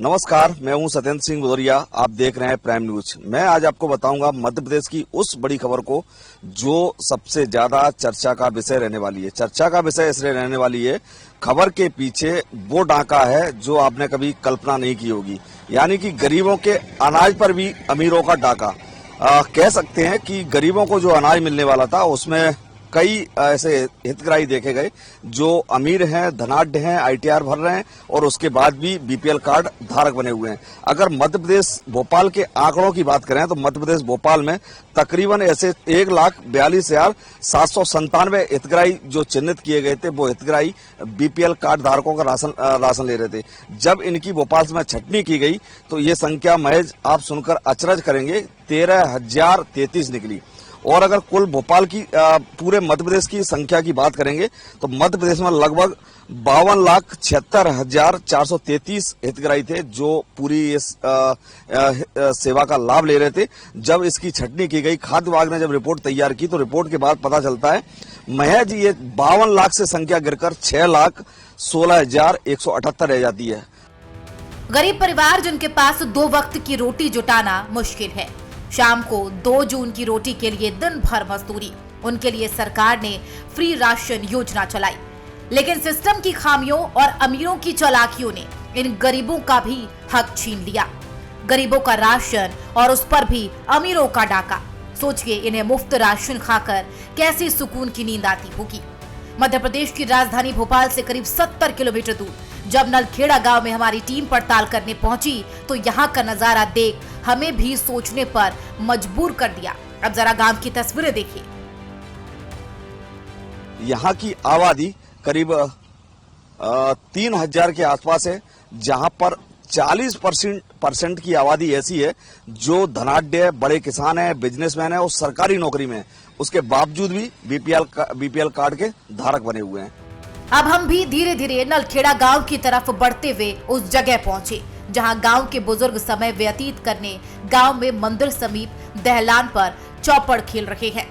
नमस्कार, मैं हूं सत्येंद्र सिंह भदौरिया। आप देख रहे हैं प्राइम न्यूज। मैं आज आपको बताऊंगा मध्य प्रदेश की उस बड़ी खबर को जो सबसे ज्यादा चर्चा का विषय रहने वाली है। चर्चा का विषय इसलिए रहने वाली है, खबर के पीछे वो डाका है जो आपने कभी कल्पना नहीं की होगी, यानी कि गरीबों के अनाज पर भी अमीरों का डाका। कह सकते हैं कि गरीबों को जो अनाज मिलने वाला था उसमें कई ऐसे हितग्राही देखे गए जो अमीर हैं, धनाढ्य हैं, आईटीआर भर रहे हैं और उसके बाद भी बीपीएल कार्ड धारक बने हुए हैं। अगर मध्य प्रदेश भोपाल के आंकड़ों की बात करें तो मध्य प्रदेश भोपाल में तकरीबन ऐसे 1,42,797 हितग्राही जो चिन्हित किए गए थे, वो हितग्राही बीपीएल कार्ड धारकों का राशन ले रहे थे। जब इनकी भोपाल में छटनी की गई तो ये संख्या महज आप सुनकर अचरज करेंगे 13,033 निकली। और अगर कुल भोपाल की पूरे मध्य प्रदेश की संख्या की बात करेंगे तो मध्य प्रदेश में लगभग 52,76,433 हितग्राही थे जो पूरी इस सेवा का लाभ ले रहे थे। जब इसकी छटनी की गई, खाद्य विभाग ने जब रिपोर्ट तैयार की तो रिपोर्ट के बाद पता चलता है महज ये 52 लाख से संख्या गिरकर 6,16,178 रह जाती है। गरीब परिवार जिनके पास 2 वक्त की रोटी जुटाना मुश्किल है, शाम को 2 जून की रोटी के लिए दिन भर मजदूरी, उनके लिए सरकार ने फ्री राशन योजना चलाई। लेकिन सिस्टम की खामियों और अमीरों की चालाकियों ने इन गरीबों का भी हक छीन लिया। गरीबों का राशन और उस पर भी अमीरों का डाका। सोचिए इन्हें मुफ्त राशन खाकर कैसी सुकून की नींद आती होगी। मध्य प्रदेश की राजधानी भोपाल से करीब 70 किलोमीटर दूर जब नलखेड़ा गांव में हमारी टीम पड़ताल करने पहुंची तो यहां का नजारा देख हमें भी सोचने पर मजबूर कर दिया। अब जरा गांव की तस्वीरें देखिए। यहाँ की आबादी करीब 3,000 के आसपास है, जहां पर 40% की आबादी ऐसी है जो धनाढ्य, बड़े किसान है, बिजनेसमैन है और सरकारी नौकरी में है। उसके बावजूद भी बीपीएल कार्ड के धारक बने हुए हैं। अब हम भी धीरे धीरे नलखेड़ा गांव की तरफ बढ़ते हुए उस जगह पहुंचे जहां गांव के बुजुर्ग समय व्यतीत करने गांव में मंदिर समीप दहलान पर चौपड़ खेल रहे हैं।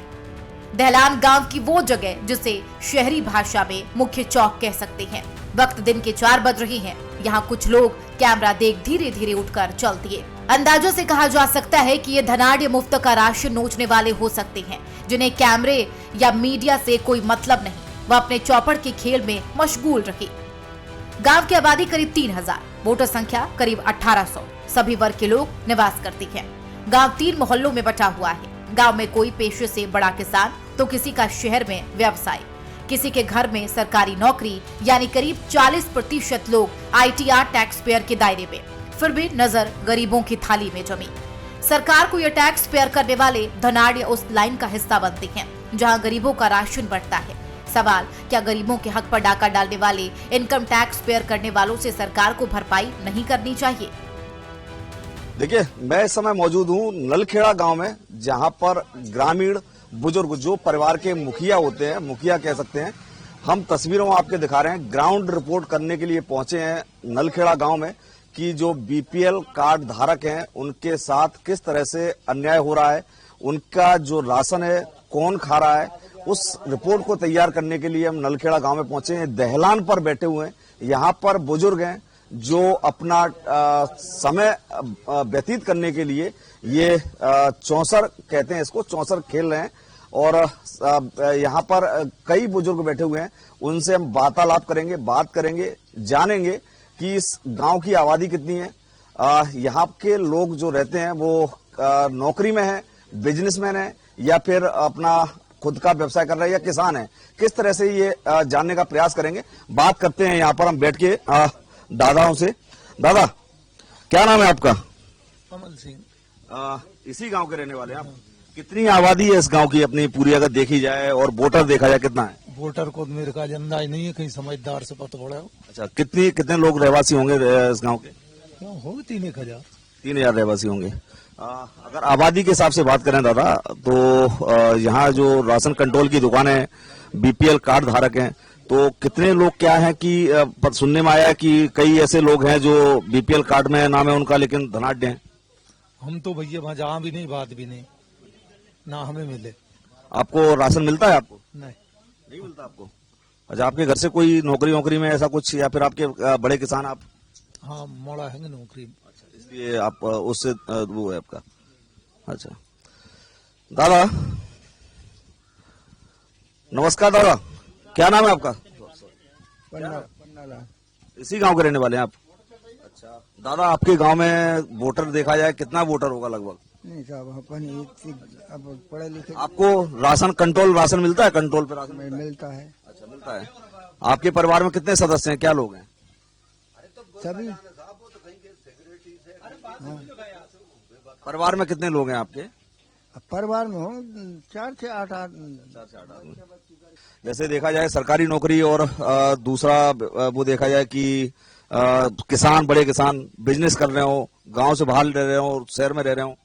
दहलान गांव की वो जगह जिसे शहरी भाषा में मुख्य चौक कह सकते हैं। वक्त दिन के 4 बज रहे हैं। यहाँ कुछ लोग कैमरा देख धीरे धीरे उठकर चल दिए। अंदाजों से कहा जा सकता है कि ये धनाढ्य मुफ्त का राशन नोचने वाले हो सकते हैं जिन्हें कैमरे या मीडिया से कोई मतलब नहीं, वह अपने चौपड़ के खेल में मशगूल रहे। गांव की आबादी करीब 3,000, वोटर संख्या करीब 1,800, सभी वर्ग के लोग निवास करते हैं। गांव 3 मोहल्लों में बटा हुआ है। गांव में कोई पेशे से बड़ा किसान तो किसी का शहर में व्यवसाय, किसी के घर में सरकारी नौकरी, यानी करीब 40% लोग आईटीआर टैक्स पेयर के दायरे में। फिर भी नजर गरीबों की थाली में जमी। सरकार को यह टैक्स पेयर करने वाले धनाढ्य उस लाइन का हिस्सा बनते हैं जहां गरीबों का राशन बढ़ता है। सवाल, क्या गरीबों के हक पर डाका डालने वाले इनकम टैक्स पेयर करने वालों से सरकार को भरपाई नहीं करनी चाहिए? देखिए, मैं इस समय मौजूद हूँ नलखेड़ा गांव में, जहां पर ग्रामीण बुजुर्ग जो परिवार के मुखिया होते हैं, मुखिया कह सकते हैं, हम तस्वीरों में आपके दिखा रहे हैं। ग्राउंड रिपोर्ट करने के लिए पहुंचे हैं नलखेड़ा गांव में कि जो बीपीएल कार्ड धारक हैं उनके साथ किस तरह से अन्याय हो रहा है, उनका जो राशन है कौन खा रहा है, उस रिपोर्ट को तैयार करने के लिए हम नलखेड़ा गांव में पहुंचे हैं। दहलान पर बैठे हुए हैं। यहाँ पर बुजुर्ग हैं जो अपना समय व्यतीत करने के लिए ये चौसर कहते हैं इसको, चौसर खेल रहे हैं। और यहाँ पर कई बुजुर्ग बैठे हुए हैं, उनसे हम वार्तालाप करेंगे, बात करेंगे, जानेंगे कि इस गांव की आबादी कितनी है। यहाँ के लोग जो रहते हैं वो नौकरी में है, बिजनेसमैन है या फिर अपना खुद का व्यवसाय कर रहे हैं या किसान है। किस तरह से ये जानने का प्रयास करेंगे, बात करते हैं। यहाँ पर हम बैठ के दादाओं से। दादा, क्या नाम है आपका? कमल सिंह। इसी गांव के रहने वाले हैं आप? कितनी आबादी है इस गांव की अपनी पूरी अगर देखी जाए, और वोटर देखा जाए कितना है? वोटर को मेरे का अंदाज नहीं है, कहीं समझदार से पता पड़ा हो। अच्छा, कितने लोग रहवासी होंगे इस गांव के? होंगे 3,000। 3,000 रहवासी होंगे। अगर आबादी के हिसाब से बात करें दादा, तो यहाँ जो राशन कंट्रोल की दुकानें, बीपीएल कार्ड धारक हैं, तो कितने लोग क्या है कि सुनने में आया है कि कई ऐसे लोग हैं जो बीपीएल कार्ड में नाम है उनका लेकिन धनाढ्य हैं। हम तो भैया वहाँ जहाँ भी नहीं, बात भी नहीं, ना हमें मिले। आपको राशन मिलता है? आपको नहीं मिलता आपको? अच्छा, आपके घर से कोई नौकरी में ऐसा कुछ, या फिर आपके बड़े किसान आप? हाँ मोड़ा है नौकरी। अच्छा, इसलिए आप उससे वो है आपका। अच्छा दादा, नमस्कार दादा, क्या नाम है आपका? पन्नाला। इसी गांव के रहने वाले हैं आप? अच्छा दादा, आपके गांव में वोटर देखा जाए कितना वोटर होगा लगभग? नहीं साहब, अपन अब पढ़े लिखे आपको राशन कंट्रोल राशन मिलता है? कंट्रोल पे राशन मिलता है। अच्छा मिलता है। आपके परिवार में कितने सदस्य हैं, क्या लोग हैं? सभी परिवार में कितने लोग हैं आपके? परिवार में हो 4 से 8 जैसे देखा जाए सरकारी नौकरी और दूसरा वो देखा जाए कि किसान, बड़े किसान बिजनेस कर रहे हो, गांव से बाहर रह रहे हो, शहर में रह रहे हो।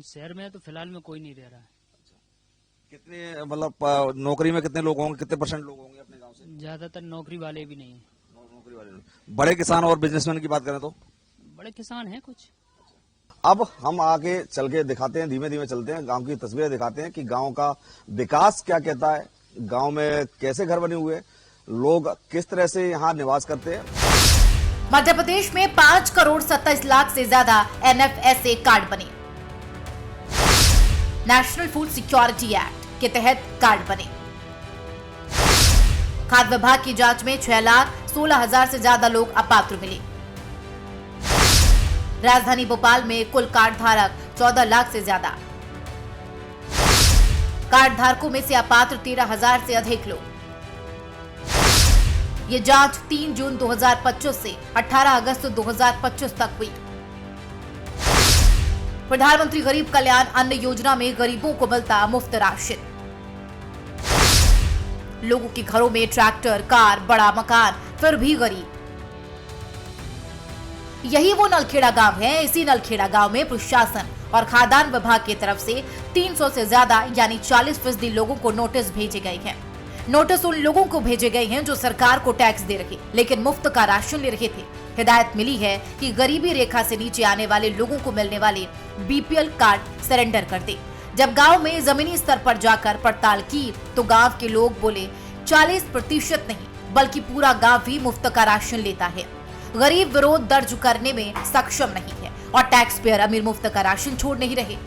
शहर में तो फिलहाल में कोई नहीं रह रहा है। कितने मतलब नौकरी में कितने लोग होंगे, कितने % लोग होंगे अपने गांव से? ज्यादातर नौकरी वाले भी नहीं है। नौकरी वाले नहीं। बड़े किसान और बिजनेसमैन की बात करें तो बड़े किसान हैं कुछ। अब हम आगे चल के दिखाते हैं, धीमे धीमे चलते हैं, गांव की तस्वीरें दिखाते हैं कि गांव का विकास क्या कहता है, गांव में कैसे घर बने हुए, लोग किस तरह से यहाँ निवास करते हैं। मध्य प्रदेश में 5 करोड़ 27 लाख से ज्यादा NFSA कार्ड बने। नेशनल फूड सिक्योरिटी एक्ट के तहत कार्ड बने। खाद्य विभाग की जांच में 6,16,000 से ज्यादा लोग अपात्र मिले। राजधानी भोपाल में कुल कार्ड धारक 14 लाख से ज्यादा। कार्ड धारकों में से अपात्र 13,000 से अधिक लोग। ये जांच 3 जून 2025 से 18 अगस्त 2025 तक हुई। प्रधानमंत्री गरीब कल्याण अन्न योजना में गरीबों को मिलता मुफ्त राशन। लोगों के घरों में ट्रैक्टर, कार, बड़ा मकान, फिर भी गरीब। यही वो नलखेड़ा गांव है। इसी नलखेड़ा गांव में प्रशासन और खाद्यान्न विभाग की तरफ से 300 से ज्यादा यानी 40% लोगों को नोटिस भेजे गए हैं। नोटिस उन लोगों को भेजे गए हैं जो सरकार को टैक्स दे रहे लेकिन मुफ्त का राशन ले रहे थे। हिदायत मिली है कि गरीबी रेखा से नीचे आने वाले लोगों को मिलने वाले BPL कार्ड सरेंडर कर दे। जब गांव में जमीनी स्तर पर जाकर पड़ताल की तो गांव के लोग बोले 40% नहीं बल्कि पूरा गांव ही मुफ्त का राशन लेता है। गरीब विरोध दर्ज करने में सक्षम नहीं है और टैक्स पेयर अमीर मुफ्त का राशन छोड़ नहीं रहे।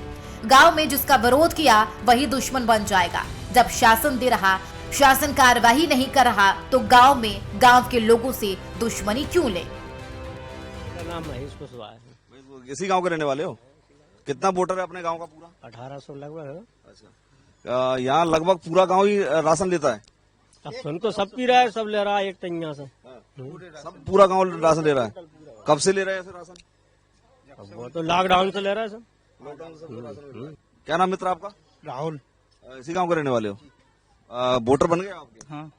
गांव में जिसका विरोध किया वही दुश्मन बन जाएगा। जब शासन दे रहा, शासन कार्रवाई नहीं कर रहा तो गांव में गांव के लोगों से दुश्मनी क्यों ले? मेरा नाम महेश कुशवाहा है। इसी गांव के रहने वाले हो? कितना वोटर है अपने गांव का पूरा? 1800 लगभग है। अच्छा, यहाँ लगभग पूरा गांव ही राशन लेता है? अब सुन तो सब पी रहा है, सब ले रहा है एक टैंकिया से। सब पूरा गांव राशन ले रहा है? कब से ले रहे हैं राशन? अब वो तो लॉकडाउन से ले रहा है सब। लॉकडाउन से राशन ले रहा है। क्या नाम मित्र आपका? राहुल। इसी गांव के रहने वाले हो? वोटर बन गए आपके? हाँ।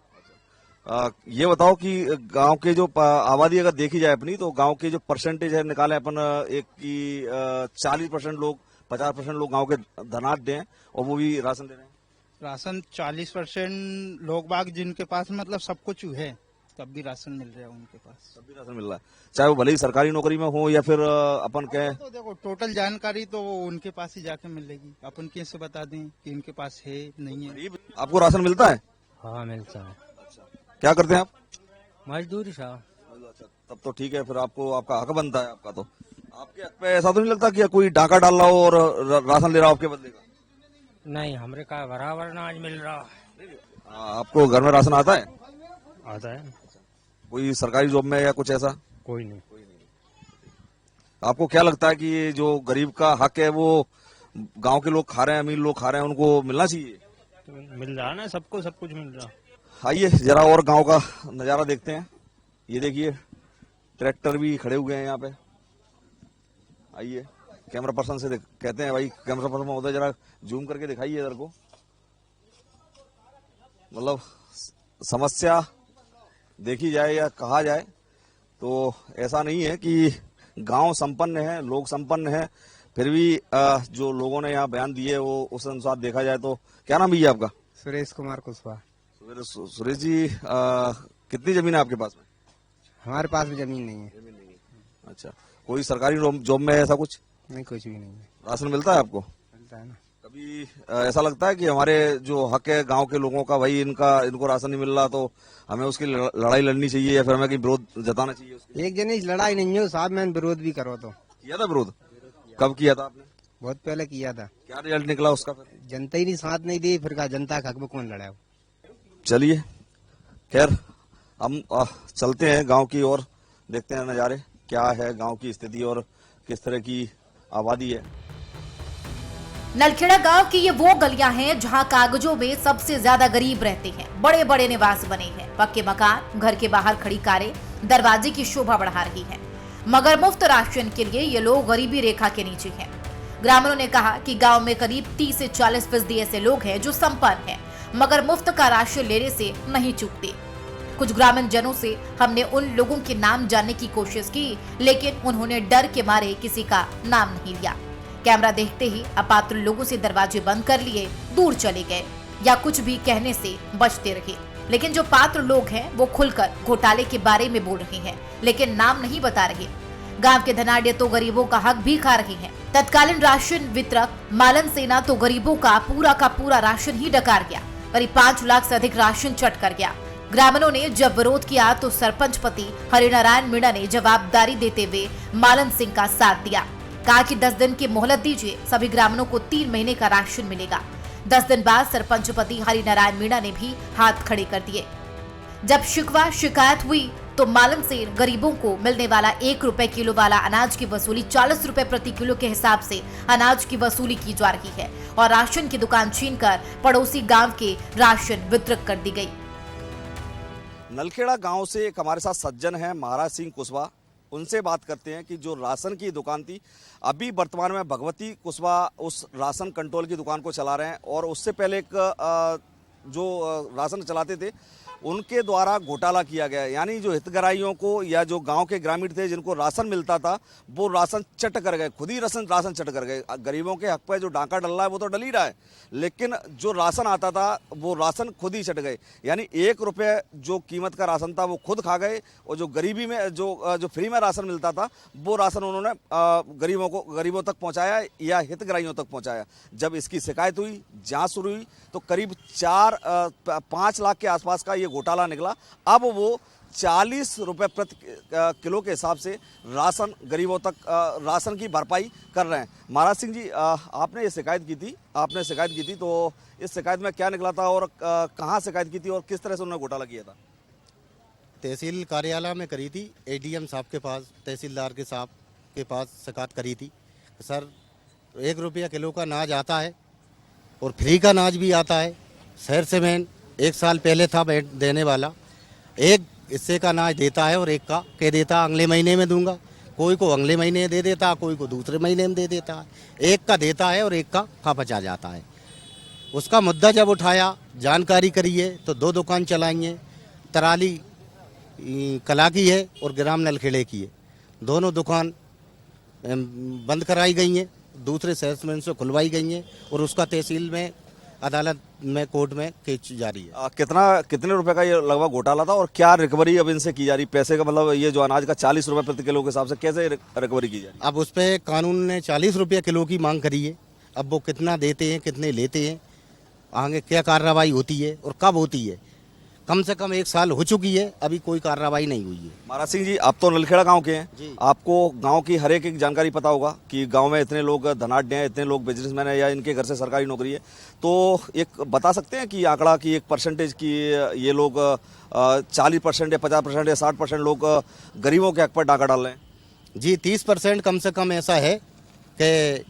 ये बताओ कि गांव के जो आबादी अगर देखी जाए अपनी, तो गांव के जो परसेंटेज है निकाले अपन एक की 40% लोग, 50% लोग गांव के धनाढ्य हैं और वो भी राशन ले रहे हैं। राशन 40% लोग बाग जिनके पास मतलब सब कुछ है तब भी राशन मिल रहा है उनके पास। सब भी राशन मिल रहा है, चाहे वो भले ही सरकारी नौकरी में हो या फिर अपन कहें। तो देखो टोटल जानकारी तो वो उनके पास ही जाके मिलेगी। अपन कैसे बता दें कि इनके पास है नहीं है। आपको राशन मिलता है? हाँ मिलता है। क्या करते हैं आप? मजदूरी साहब। तब तो ठीक है, फिर आपको आपका हक बनता है आपका। तो आपके हक पे ऐसा तो नहीं लगता कि कोई डाका डाल रहा हो और राशन ले रहा हो आपके बदले का? नहीं, हमरे का बराबर अनाज मिल रहा। आपको घर में राशन आता है? आता है। कोई सरकारी जॉब में या कुछ ऐसा? कोई नहीं। आपको क्या लगता है कि ये जो गरीब का हक है वो गांव के लोग खा रहे हैं, अमीर लोग खा रहे हैं, उनको मिलना चाहिए? तो मिल रहा ना, सबको सब कुछ मिल रहा। आइए जरा और गांव का नजारा देखते हैं। ये देखिए ट्रैक्टर भी खड़े हुए हैं यहाँ पे। आइए कैमरा पर्सन से कहते हैं, भाई कैमरा पर्सन महोदय जरा जूम करके दिखाइए इधर को। मतलब समस्या देखी जाए या कहा जाए तो ऐसा नहीं है कि गांव संपन्न है, लोग संपन्न है, फिर भी जो लोगों ने यहाँ बयान दिए वो उस अनुसार देखा जाए तो। क्या नाम है आपका? सुरेश कुमार कुशवाहा। सुरेश जी, कितनी जमीन है आपके पास में? हमारे पास भी जमीन नहीं है। अच्छा, कोई सरकारी जॉब में है ऐसा कुछ? नहीं, कुछ भी नहीं है। राशन मिलता है आपको? मिलता है ना। कभी अभी ऐसा लगता है कि हमारे जो हक है गांव के लोगों का, भाई इनको राशन नहीं मिल रहा तो हमें उसकी लड़ाई लड़नी चाहिए या फिर हमें कहीं विरोध जताना चाहिए उसकी? एक जनी लड़ाई नहीं है साहब, मैंने विरोध भी करो तो किया था विरोध? कब किया था आपने? बहुत पहले किया था। क्या रिजल्ट निकला उसका फिर? जनता ही नहीं साथ नहीं दी, फिर कहा जनता के हक में कौन लड़ा है। चलिए खैर हम चलते हैं गांव की ओर, देखते हैं नज़ारे क्या है गांव की स्थिति और किस तरह की आबादी है। नलखेड़ा गांव की ये वो गलियां हैं जहां कागजों में सबसे ज्यादा गरीब रहते हैं। बड़े बड़े निवास बने हैं, पक्के मकान, घर के बाहर खड़ी कारें दरवाजे की शोभा बढ़ा रही हैं। मगर मुफ्त राशन के लिए ये लोग गरीबी रेखा के नीचे हैं। ग्रामीणों ने कहा कि गांव में करीब 30 से 40% ऐसे लोग हैं जो संपन्न हैं, मगर मुफ्त का राशन लेने से नहीं चूकते। कुछ ग्रामीण जनों से हमने उन लोगों के नाम जानने की कोशिश की, लेकिन उन्होंने डर के मारे किसी का नाम नहीं लिया। कैमरा देखते ही अपात्र लोगों से दरवाजे बंद कर लिए, दूर चले गए या कुछ भी कहने से बचते रहे। लेकिन जो पात्र लोग हैं वो खुलकर घोटाले के बारे में बोल रहे हैं, लेकिन नाम नहीं बता रहे। गांव के धनाढ्य तो गरीबों का हक भी खा रहे हैं। तत्कालीन राशन वितरक मालन सेना तो गरीबों का पूरा राशन ही डकार गया। करीब 5 लाख से अधिक राशन चट कर गया। ग्रामीणों ने जब विरोध किया तो सरपंच पति हरिनारायण मीणा ने जवाबदारी देते हुए मालन सिंह का साथ दिया। कहा कि 10 दिन की मोहलत दीजिए, सभी ग्रामीणों को 3 महीने का राशन मिलेगा। 10 दिन बाद सरपंच पति हरिनारायण मीणा ने भी हाथ खड़े कर दिए। जब शिकायत हुई तो मालन से गरीबों को मिलने वाला 1 रुपए किलो वाला अनाज की वसूली 40 रुपए प्रति किलो के हिसाब से अनाज की वसूली की जा रही है और राशन की दुकान छीनकर पड़ोसी गांव के राशन वितरित कर दी गई। नलखेड़ा गांव से एक हमारे साथ सज्जन है महाराज सिंह कुशवाहा, उनसे बात करते हैं कि जो राशन की दुकान थी, अभी वर्तमान में भगवती कुशवाहा उस राशन कंट्रोल की दुकान को चला रहे हैं और उससे पहले एक जो राशन चलाते थे उनके द्वारा घोटाला किया गया। यानी जो हितग्राहियों को या जो गांव के ग्रामीण थे जिनको राशन मिलता था वो राशन चट कर गए, खुद ही राशन चट कर गए। गरीबों के हक पे जो डाका डल रहा है वो तो डल ही रहा है, लेकिन जो राशन आता था वो राशन खुद ही चट गए। यानी 1 रुपये जो कीमत का राशन था वो खुद खा गए और जो गरीबी में जो फ्री में राशन मिलता था वो राशन उन्होंने गरीबों तक पहुँचाया या हितग्राहियों तक पहुँचाया। जब इसकी शिकायत हुई, जाँच शुरू हुई तो करीब 5 लाख के आसपास का ये घोटाला निकला। अब वो 40 रुपए प्रति किलो के हिसाब से राशन गरीबों तक राशन की भरपाई कर रहे हैं। महाराज सिंह जी, आपने ये शिकायत की थी तो इस शिकायत में क्या निकला था और कहाँ शिकायत की थी और किस तरह से उन्होंने घोटाला किया था? तहसील कार्यालय में करी थी, एडीएम साहब के पास, तहसीलदार के साहब के पास शिकायत करी थी। सर 1 रुपया किलो का अनाज आता है और फ्री का अनाज भी आता है। शहर से मैं 1 साल पहले था देने वाला, एक हिस्से का अनाज देता है और एक का कह देता अगले महीने में दूंगा। कोई को अगले महीने दे देता, कोई को दूसरे महीने में दे देता है। एक का देता है और एक का खा बचा जाता है। उसका मुद्दा जब उठाया, जानकारी करिए तो 2 दुकान चलाएंगे, तराली कला की है और ग्राम नलखेड़े की है। दोनों दुकान बंद कराई गई हैं, दूसरे सेल्समैन से खुलवाई गई हैं और उसका तहसील में, अदालत में, कोर्ट में केस जारी है। कितने रुपए का ये लगभग घोटाला था और क्या रिकवरी अब इनसे की जा रही? पैसे का मतलब ये जो अनाज का 40 रुपए प्रति किलो के हिसाब से कैसे रिकवरी की जा रही? अब उस पर कानून ने 40 रुपये किलो की मांग करी है। अब वो कितना देते हैं, कितने लेते हैं, आगे क्या कार्रवाई होती है और कब होती है? कम से कम 1 साल हो चुकी है, अभी कोई कार्रवाई नहीं हुई है। महाराज सिंह जी, आप तो नलखेड़ा गांव के हैं, आपको गांव की हर एक जानकारी पता होगा कि गांव में इतने लोग धनाढ्य हैं, इतने लोग बिजनेसमैन हैं या इनके घर से सरकारी नौकरी है, तो एक बता सकते हैं कि आंकड़ा की एक परसेंटेज की ये लोग 40% या 50% या 60% लोग गरीबों के हक पर डाका डाल रहे हैं? जी 30% कम से कम ऐसा है कि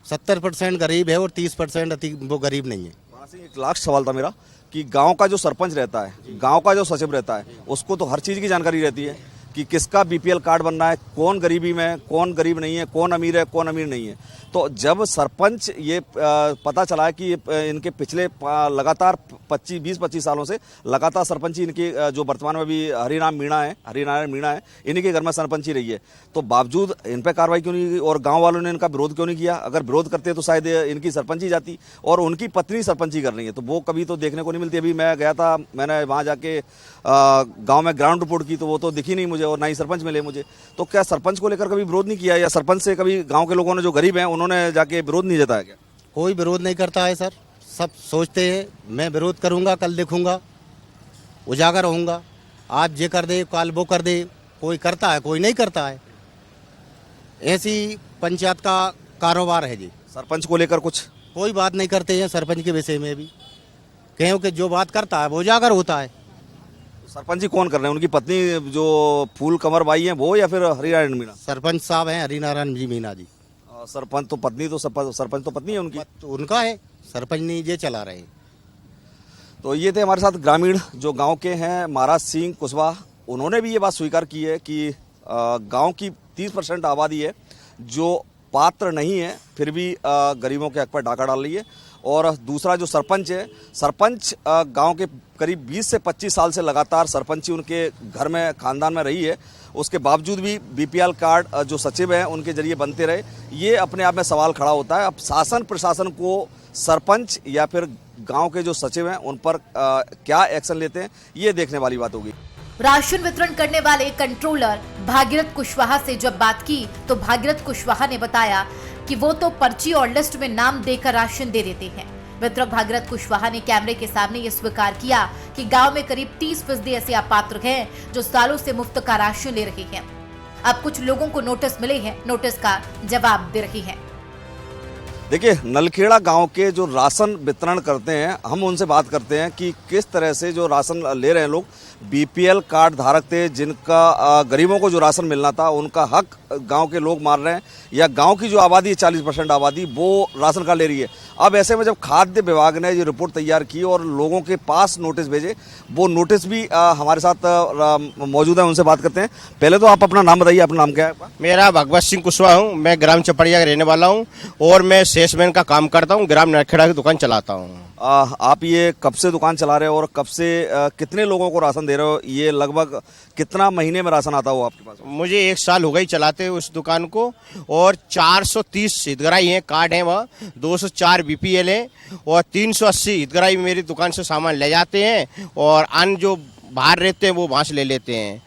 70% गरीब है और 30% वो गरीब नहीं है। महाराज सिंह, एक लास्ट सवाल था मेरा कि गांव का जो सरपंच रहता है, गांव का जो सचिव रहता है, उसको तो हर चीज़ की जानकारी रहती है कि किसका बीपीएल कार्ड बनना है, कौन गरीबी में, कौन गरीब नहीं है, कौन अमीर है, कौन अमीर नहीं है। तो जब सरपंच ये पता चला है कि इनके पिछले लगातार 20-25 सालों से लगातार सरपंची इनकी जो वर्तमान में भी हरिनारायण मीणा है, इन्हीं के घर में सरपंची रही है, तो बावजूद इन पर कार्रवाई क्यों नहीं की और गांव वालों ने इनका विरोध क्यों नहीं किया? अगर विरोध करते तो शायद इनकी सरपंची जाती और उनकी पत्नी सरपंची कर रही है, तो वो कभी तो देखने को नहीं मिलती। अभी मैं गया था, मैंने वहाँ जाके गाँव में ग्राउंड रिपोर्ट की तो वो तो दिखी नहीं मुझे और ना ही सरपंच मिले मुझे। तो क्या सरपंच को लेकर कभी विरोध नहीं किया या सरपंच से कभी गाँव के लोगों ने जो गरीब हैं उन्होंने जाके विरोध नहीं जताया क्या? कोई विरोध नहीं करता है सर। सब सोचते हैं मैं विरोध करूंगा, कल देखूंगा, उजागर रहूंगा, आज ये कर दे, कल वो कर दे। कोई करता है, कोई नहीं करता है। ऐसी पंचायत का कारोबार है जी। सरपंच को लेकर कुछ कोई बात नहीं करते हैं सरपंच के विषय में भी, क्योंकि जो बात करता है वो उजागर होता है। सरपंच जी कौन कर रहे हैं? उनकी पत्नी जो फूल कमर बाई है वो, या फिर हरिनारायण मीणा? सरपंच साहब हैं हरिनारायण जी मीणा जी। सरपंच तो पत्नी, तो सरपंच तो पत्नी है उनकी। तो उनका है, सरपंच नहीं ये चला रहे हैं। तो ये थे हमारे साथ ग्रामीण जो गांव के हैं, महाराज सिंह कुशवाहा। उन्होंने भी ये बात स्वीकार की है कि गांव की 30% आबादी है जो पात्र नहीं है, फिर भी गरीबों के हक पर डाका डाल रही है। और दूसरा जो सरपंच है, सरपंच गांव के करीब 20 से 25 साल से लगातार सरपंची उनके घर में, खानदान में रही है। उसके बावजूद भी बीपीएल कार्ड जो सचिव हैं उनके जरिए बनते रहे। ये अपने आप में सवाल खड़ा होता है। अब शासन प्रशासन को सरपंच या फिर गांव के जो सचिव हैं उन पर क्या एक्शन लेते हैं, ये देखने वाली बात होगी। राशन वितरण करने वाले कंट्रोलर भागीरथ कुशवाहा से जब बात की तो भागीरथ कुशवाहा ने बताया कि वो तो पर्ची और लिस्ट में नाम देकर राशन दे देते हैं। वितरक भागीरथ कुशवाहा ने कैमरे के सामने ये स्वीकार किया कि गांव में करीब 30% ऐसे अपात्र हैं जो सालों से मुफ्त का राशन ले रहे हैं। अब कुछ लोगों को नोटिस मिले हैं, नोटिस का जवाब दे रही हैं। देखिए, नलखेड़ा गांव के जो राशन वितरण करते हैं, हम उनसे बात करते हैं कि किस तरह से जो राशन ले रहे हैं लोग, बीपीएल कार्ड धारक थे जिनका गरीबों को जो राशन मिलना था उनका हक गांव के लोग मार रहे हैं, या गांव की जो आबादी है 40% आबादी वो राशन कार्ड ले रही है। अब ऐसे में जब खाद्य विभाग ने ये रिपोर्ट तैयार की और लोगों के पास नोटिस भेजे, वो नोटिस भी हमारे साथ मौजूद है, उनसे बात करते हैं। पहले तो आप अपना नाम बताइए, अपना नाम क्या है आपका? मेरा भगवत सिंह कुशवाहा हूँ, मैं ग्राम चपड़िया का रहने वाला हूँ और मैं सेल्समैन का काम करता हूँ, ग्राम नलखेड़ा की दुकान चलाता हूँ। आप ये कब से दुकान चला रहे हो और कब से कितने लोगों को राशन दे रहे हो? ये लगभग कितना महीने में राशन आता हो आपके पास? मुझे 1 साल हो गई चलाते हुए उस दुकान को, और 430 हितग्राही हैं, कार्ड हैं वहाँ, 204 बीपीएल हैं और 380 हितग्राही मेरी दुकान से सामान ले जाते हैं और अन्य जो बाहर रहते हैं वो वहाँ से ले लेते हैं।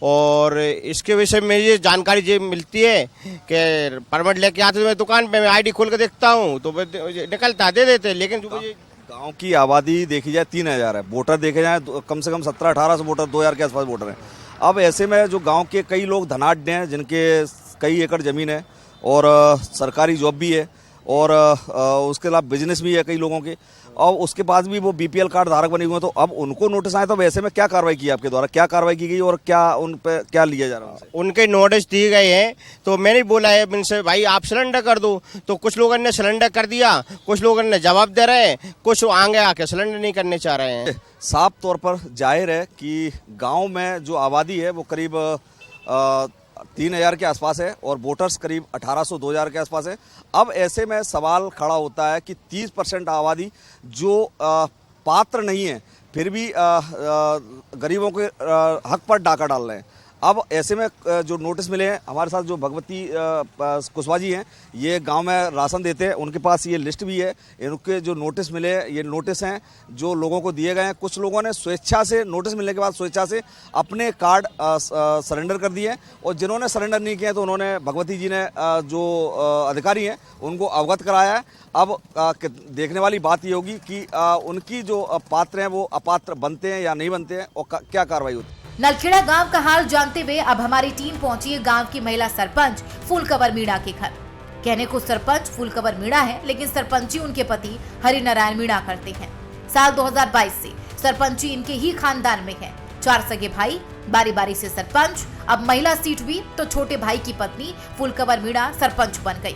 और इसके विषय में ये जानकारी जो मिलती है कि परमिट लेके आते मैं दुकान पे, मैं आईडी खोल के देखता हूँ तो निकलता दे देते, लेकिन मुझे गांव की आबादी देखी जाए 3000 है, वोटर देखे जाए तो कम से कम 1700-1800 वोटर, 2000 के आसपास वोटर हैं। अब ऐसे में जो गांव के कई लोग धनाढ्य हैं जिनके कई एकड़ जमीन है और सरकारी जॉब भी है और उसके अलावा बिजनेस भी है कई लोगों के, और उसके बाद भी वो बीपीएल कार्ड धारक बने हुए हैं, तो अब उनको नोटिस आए, तो वैसे में क्या कार्रवाई की आपके द्वारा, क्या कार्रवाई की गई और क्या उन पे क्या लिया जा रहा है? उनके नोटिस दिए गए हैं, तो मैंने बोला है इनसे भाई आप सिलेंडर कर दो, तो कुछ लोगों ने सिलेंडर कर दिया, कुछ लोगों ने जवाब दे रहे हैं, कुछ आगे आके सिलेंडर नहीं करने चाह रहे हैं। साफ तौर पर जाहिर है कि गाँव में जो आबादी है वो करीब 3000 के आसपास है और वोटर्स करीब 1800-2000 के आसपास है। अब ऐसे में सवाल खड़ा होता है कि 30% आबादी जो पात्र नहीं है, फिर भी गरीबों के हक पर डाका डाल रहे हैं। अब ऐसे में जो नोटिस मिले हैं, हमारे साथ जो भगवती कुशवाहा जी हैं, ये गांव में राशन देते हैं, उनके पास ये लिस्ट भी है। इनके जो नोटिस मिले, ये नोटिस हैं जो लोगों को दिए गए हैं। कुछ लोगों ने स्वेच्छा से, नोटिस मिलने के बाद स्वेच्छा से अपने कार्ड सरेंडर कर दिए, और जिन्होंने सरेंडर नहीं किए तो उन्होंने, भगवती जी ने जो अधिकारी हैं उनको अवगत कराया है। अब देखने वाली बात ये होगी कि उनकी जो पात्र हैं वो अपात्र बनते हैं या नहीं बनते हैं और क्या कार्रवाई होती है। नलखेड़ा गांव का हाल जानते हुए अब हमारी टीम पहुंची है गांव की महिला सरपंच फूलकवर मीणा के घर। कहने को सरपंच फूलकवर मीणा है, लेकिन सरपंची उनके पति हरिनारायण मीणा करते हैं। साल 2022 से सरपंची इनके ही खानदान में है। 4 सगे भाई बारी बारी से सरपंच, अब महिला सीट हुई तो छोटे भाई की पत्नी फूलकवर मीणा सरपंच बन गई।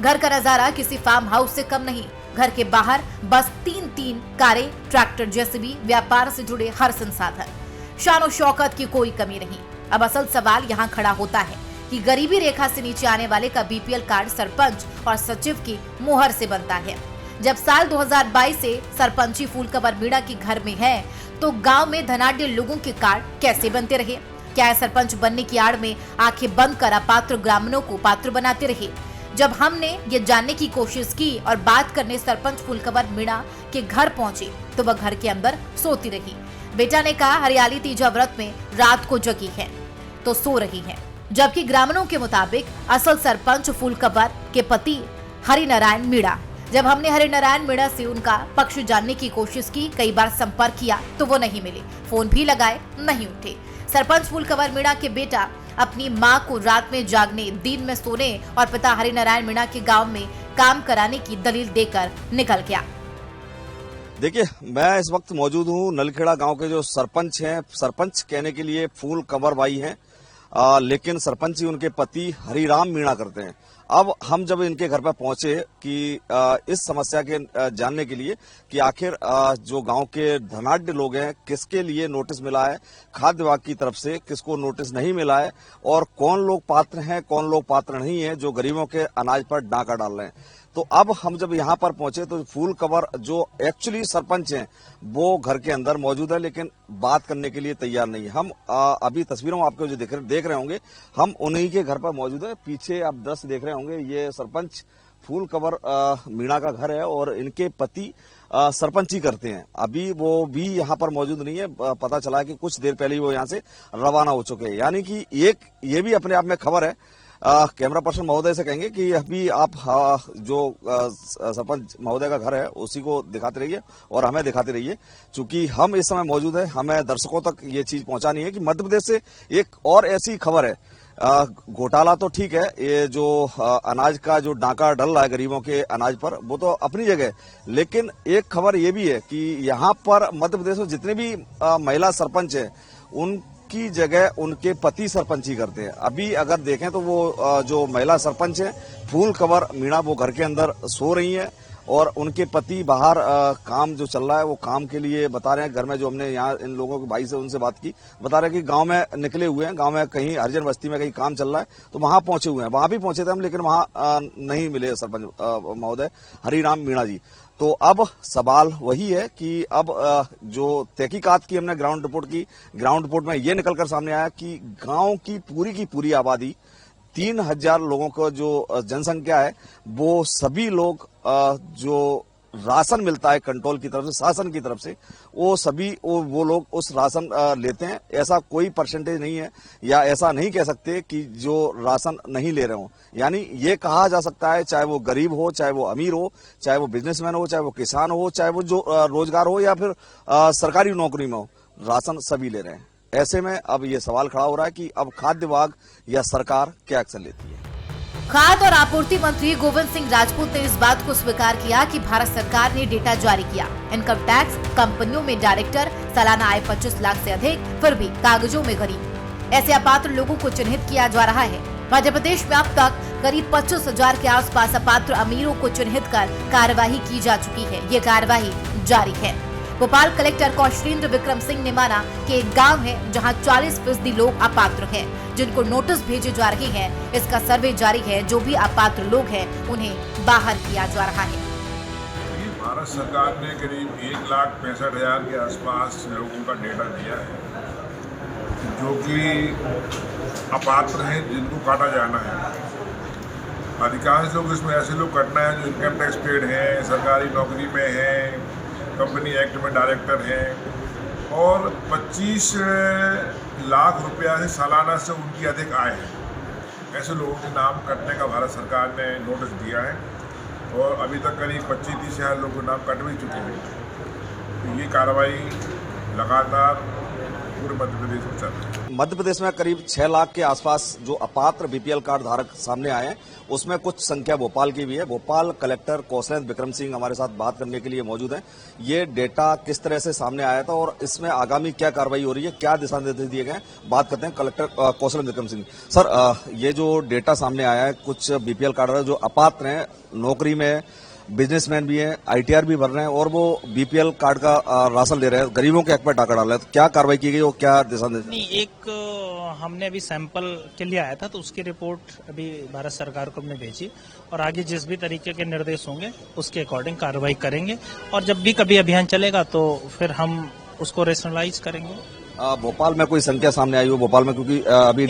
घर का नजारा किसी फार्म हाउस से कम नहीं। घर के बाहर बस 3 कारें, ट्रैक्टर, जेसीबी, व्यापार से जुड़े हर संसाधन, शान शौकत की कोई कमी नहीं। अब असल सवाल यहाँ खड़ा होता है कि गरीबी रेखा से नीचे आने वाले का बीपीएल कार्ड सरपंच और सचिव की मुहर से बनता है। जब साल 2022 से सरपंची फूलकवर मीणा के घर में है तो गांव में धनाढ्य लोगों के कार्ड कैसे बनते रहे? क्या सरपंच बनने की आड़ में आंखें बंद कर अपात्र ग्रामीणों को पात्र बनाते रहे? जब हमने ये जानने की कोशिश की और बात करने सरपंच फूलकवर मीणा के घर पहुंचे तो वह घर के अंदर सोती रही। बेटा ने कहा हरियाली तीजा व्रत में रात को जगी है तो सो रही है, जबकि ग्रामीणों के मुताबिक असल सरपंच फूलकवर के पति हरिनारायण मीणा जब हमने हरिनारायण मीणा से उनका पक्ष जानने की कोशिश की, कई बार संपर्क किया तो वो नहीं मिले, फोन भी लगाए नहीं उठे। सरपंच फूलकवर मीणा के बेटा अपनी मां को रात में जागने, दिन में सोने और पिता हरिनारायण मीणा के गांव में काम कराने की दलील देकर निकल गया। देखिए, मैं इस वक्त मौजूद हूं नलखेड़ा गांव के जो सरपंच हैं। सरपंच कहने के लिए फूलकवर बाई हैं, लेकिन सरपंच ही उनके पति हरिराम मीणा करते हैं। अब हम जब इनके घर पर पहुंचे कि इस समस्या के जानने के लिए कि आखिर जो गांव के धनाढ्य लोग हैं, किसके लिए नोटिस मिला है खाद्य विभाग की तरफ से, किसको नोटिस नहीं मिला है और कौन लोग पात्र हैं, कौन लोग पात्र नहीं है जो गरीबों के अनाज पर डाका डाल रहे हैं। तो अब हम जब यहाँ पर पहुंचे तो फूलकवर जो एक्चुअली सरपंच हैं वो घर के अंदर मौजूद है, लेकिन बात करने के लिए तैयार नहीं। हम अभी तस्वीरों में आपको जो देख रहे होंगे, हम उन्हीं के घर पर मौजूद है। पीछे आप दृश्य देख रहे होंगे, ये सरपंच फूलकवर मीणा का घर है और इनके पति सरपंची करते हैं। अभी वो भी यहाँ पर मौजूद नहीं है, पता चला है कि कुछ देर पहले ही वो यहाँ से रवाना हो चुके हैं। यानी कि एक ये भी अपने आप में खबर है। कैमरा पर्सन महोदय से कहेंगे कि अभी आप जो सरपंच महोदय का घर है उसी को दिखाते रहिए और हमें दिखाते रहिए, क्योंकि हम इस समय मौजूद है, हमें दर्शकों तक ये चीज पहुंचानी है कि मध्य प्रदेश से एक और ऐसी खबर है। घोटाला तो ठीक है, ये जो अनाज का जो डाका डल रहा है गरीबों के अनाज पर, वो तो अपनी जगह, लेकिन एक खबर ये भी है कि यहाँ पर मध्य प्रदेश में जितने भी महिला सरपंच हैं की जगह उनके पति सरपंची करते हैं। अभी अगर देखें तो वो जो महिला सरपंच है फूलकवर मीणा, वो घर के अंदर सो रही हैं और उनके पति बाहर काम जो चल रहा है वो काम के लिए बता रहे हैं। घर में जो हमने यहाँ इन लोगों के भाई से उनसे बात की, बता रहे हैं कि गांव में निकले हुए हैं, गांव में कहीं हरिजन बस्ती में कहीं काम चल रहा है तो वहां पहुंचे हुए हैं। वहां भी पहुंचे थे हम, लेकिन वहां नहीं मिले सरपंच महोदय हरिराम मीणा जी। तो अब सवाल वही है कि अब जो तहकीकात की हमने ग्राउंड रिपोर्ट की, ग्राउंड रिपोर्ट में ये निकलकर सामने आया कि गांव की पूरी आबादी 3000 लोगों का जो जनसंख्या है, वो सभी लोग जो राशन मिलता है कंट्रोल की तरफ से, शासन की तरफ से, वो सभी वो लोग उस राशन लेते हैं। ऐसा कोई परसेंटेज नहीं है या ऐसा नहीं कह सकते कि जो राशन नहीं ले रहे हो। यानी ये कहा जा सकता है, चाहे वो गरीब हो, चाहे वो अमीर हो, चाहे वो बिजनेसमैन हो, चाहे वो किसान हो, चाहे वो जो रोजगार हो या फिर सरकारी नौकरी में हो, राशन सभी ले रहे हैं। ऐसे में अब ये सवाल खड़ा हो रहा है कि अब खाद्य विभाग या सरकार क्या एक्शन लेती है। खाद्य और आपूर्ति मंत्री गोविंद सिंह राजपूत ने इस बात को स्वीकार किया कि भारत सरकार ने डेटा जारी किया। इनकम टैक्स कंपनियों में डायरेक्टर सालाना आय 25 लाख से अधिक, फिर भी कागजों में गरीब। ऐसे अपात्र लोगों को चिन्हित किया जा रहा है। मध्य प्रदेश में अब तक करीब 25,000 के आसपास अपात्र अमीरों को चिन्हित कर कार्यवाही की जा चुकी है। ये कार्यवाही जारी है। भोपाल कलेक्टर कौशलेंद्र विक्रम सिंह ने माना कि एक गांव है जहां 40% लोग अपात्र हैं, जिनको नोटिस भेजे जा रहे हैं। इसका सर्वे जारी है। जो भी अपात्र लोग हैं उन्हें बाहर किया जा रहा है। भारत सरकार ने करीब 1,65,000 के आसपास लोगों का डेटा दिया है जो कि अपात्र हैं, जिनको काटा जाना है। अधिकांश लोग इसमें ऐसे लोग कटना है जो इनकम टैक्स पेड हैं, सरकारी नौकरी में हैं, कंपनी एक्ट में डायरेक्टर हैं और 25 लाख रुपया से सालाना से उनकी अधिक आय है। ऐसे लोगों के नाम कटने का भारत सरकार ने नोटिस दिया है और अभी तक करीब 25-30 हज़ार लोगों के नाम कट भी चुके हैं। तो ये कार्रवाई लगातार पूरे मध्य प्रदेश में चल रही है। मध्य प्रदेश में करीब 6 लाख के आसपास जो अपात्र बीपीएल कार्ड धारक सामने आए हैं, उसमें कुछ संख्या भोपाल की भी है। भोपाल कलेक्टर कौशलेंद्र विक्रम सिंह हमारे साथ बात करने के लिए मौजूद हैं। ये डेटा किस तरह से सामने आया था और इसमें आगामी क्या कार्रवाई हो रही है, क्या दिशा निर्देश दिए गए, बात करते हैं कलेक्टर कौशलेंद्र विक्रम सिंह। सर, ये जो डेटा सामने आया है, कुछ बीपीएल कार्ड जो अपात्र हैं, नौकरी में बिजनेसमैन भी हैं, आईटीआर भी भर रहे हैं और वो बीपीएल कार्ड का राशन ले रहे हैं, गरीबों के हक में टाका डाल रहे हैं, तो क्या कार्रवाई की गई और क्या दिशा निर्देश? नहीं, एक हमने अभी सैंपल के लिए आया था तो उसकी रिपोर्ट अभी भारत सरकार को हमने भेजी और आगे जिस भी तरीके के निर्देश होंगे उसके अकॉर्डिंग कार्रवाई करेंगे और जब भी कभी अभियान चलेगा तो फिर हम उसको रेशनलाइज करेंगे। भोपाल में कोई संख्या सामने आई हो भोपाल में, क्योंकि अभी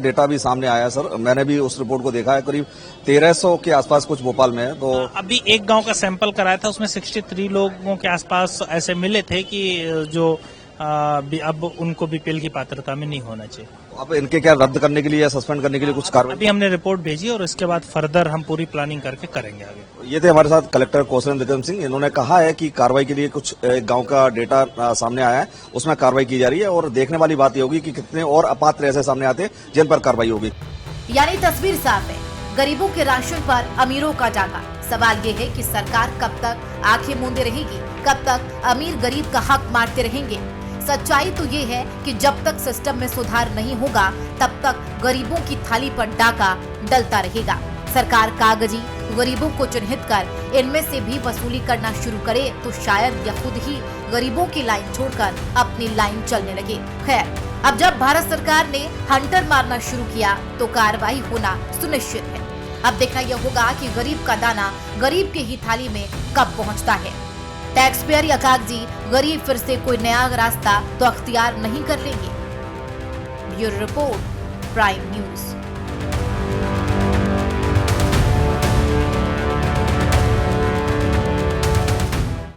डेटा भी सामने आया है सर, मैंने भी उस रिपोर्ट को देखा है, करीब 1300 के आसपास कुछ भोपाल में है। तो अभी एक गांव का सैंपल कराया था, उसमें 63 लोगों के आसपास ऐसे मिले थे कि जो अब उनको बीपीएल की पात्रता में नहीं होना चाहिए। अब इनके क्या रद्द करने के लिए या सस्पेंड करने के लिए कुछ कार्रवाई? अभी हमने रिपोर्ट भेजी और इसके बाद फर्दर हम पूरी प्लानिंग करके करेंगे आगे। ये थे हमारे साथ कलेक्टर कौशलेंद्र विक्रम सिंह। इन्होंने कहा है कि कार्रवाई के लिए कुछ एक गांव का डेटा सामने आया है, उसमें कार्रवाई की जा रही है और देखने वाली बात ये होगी कि कितने और अपात्र ऐसे सामने आते हैं जिन पर कार्रवाई होगी। यानी तस्वीर साफ है, गरीबों के राशन पर अमीरों का डाका। सवाल ये है कि सरकार कब तक आंखें मूंदे रहेगी, कब तक अमीर गरीब का हक मारते रहेंगे। सच्चाई तो ये है कि जब तक सिस्टम में सुधार नहीं होगा तब तक गरीबों की थाली पर डाका डलता रहेगा। सरकार कागजी गरीबों को चिन्हित कर इनमें से भी वसूली करना शुरू करे तो शायद यह खुद ही गरीबों की लाइन छोड़कर अपनी लाइन चलने लगे। खैर, अब जब भारत सरकार ने हंटर मारना शुरू किया तो कार्रवाई होना सुनिश्चित है। अब देखना यह होगा कि गरीब का दाना गरीब के ही थाली में कब पहुंचता है। टैक्स पेयर या कागजी गरीब फिर से कोई नया रास्ता तो अख्तियार नहीं कर लेंगे। Bureau report, prime news.